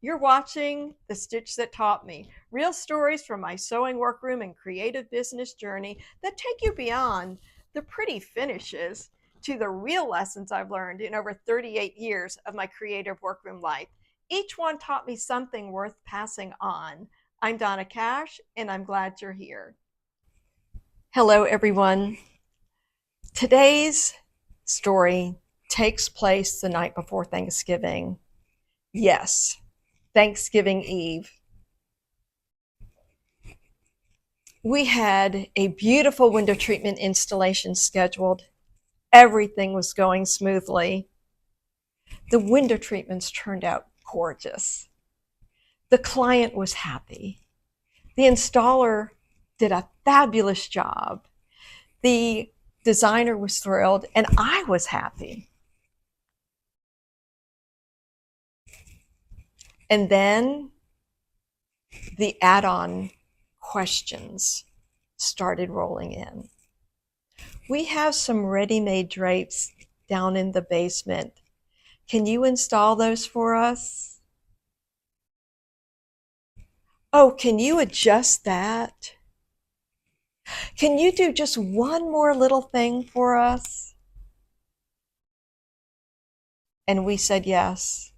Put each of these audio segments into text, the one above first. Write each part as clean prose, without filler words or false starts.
You're watching The Stitch That Taught Me, real stories from my sewing workroom and creative business journey that take you beyond the pretty finishes to the real lessons I've learned in over 38 years of my creative workroom life. Each one taught me something worth passing on. I'm Donna Cash, and I'm glad you're here. Hello, everyone. Today's story takes place the night before Thanksgiving. Yes, Thanksgiving Eve. We had a beautiful window treatment installation scheduled. Everything was going smoothly. The window treatments turned out gorgeous. The client was happy. The installer did a fabulous job. The designer was thrilled, and I was happy. And then the add-on questions started rolling in. We have some ready-made drapes down in the basement. Can you install those for us? Oh, can you adjust that? Can you do just one more little thing for us? And we said yes.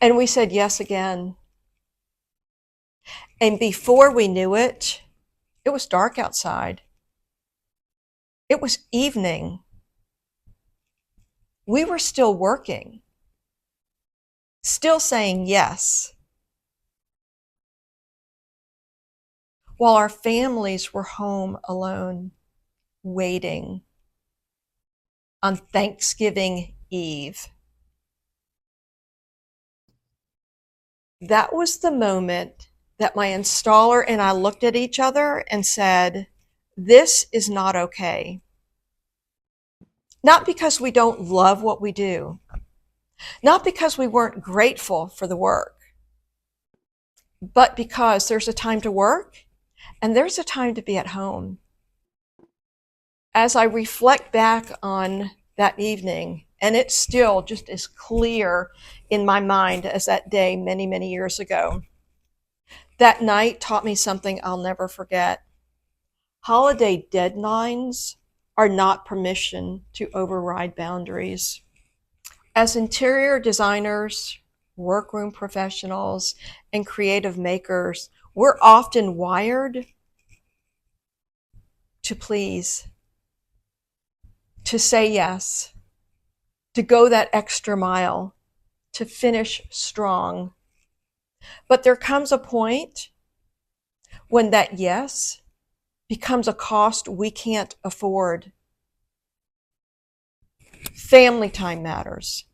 And we said yes again. And before we knew it, it was dark outside. It was evening. We were still working, still saying yes, while our families were home alone, waiting on Thanksgiving Eve. That was the moment that my installer and I looked at each other and said, this is not okay. Not because we don't love what we do, not because we weren't grateful for the work, but because there's a time to work and there's a time to be at home. As I reflect back on that evening, and it's still just as clear in my mind as that day many, many years ago, that night taught me something I'll never forget. Holiday deadlines are not permission to override boundaries. As interior designers, workroom professionals, and creative makers, we're often wired to please, to say yes, to go that extra mile, to finish strong. But there comes a point when that yes becomes a cost we can't afford. Family time matters.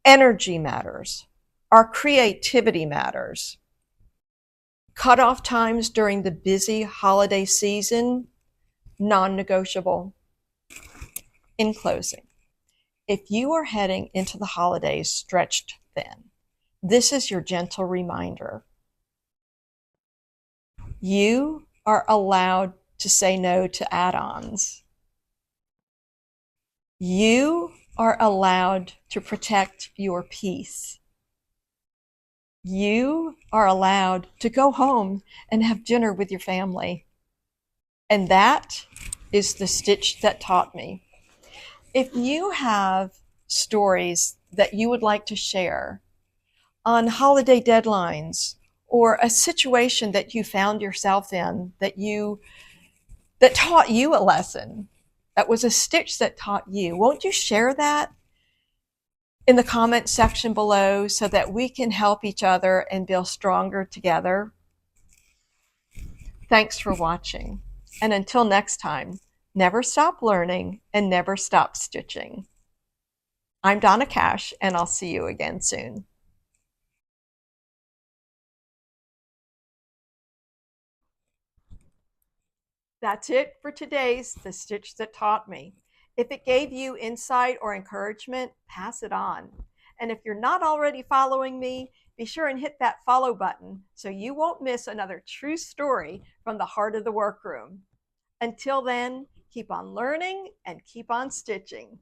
Energy matters. Our creativity matters. Cutoff times during the busy holiday season, non-negotiable. In closing, if you are heading into the holidays stretched thin, this is your gentle reminder. You are allowed to say no to add-ons. You are allowed to protect your peace. You are allowed to go home and have dinner with your family. And that is the stitch that taught me. If you have stories that you would like to share on holiday deadlines or a situation that you found yourself in that taught you a lesson, that was a stitch that taught you, won't you share that in the comment section below so that we can help each other and build stronger together? Thanks for watching. And until next time, never stop learning and never stop stitching. I'm Donna Cash, and I'll see you again soon. That's it for today's The Stitch That Taught Me. If it gave you insight or encouragement, pass it on. And if you're not already following me, be sure and hit that follow button so you won't miss another true story from the heart of the workroom. Until then, keep on learning and keep on stitching.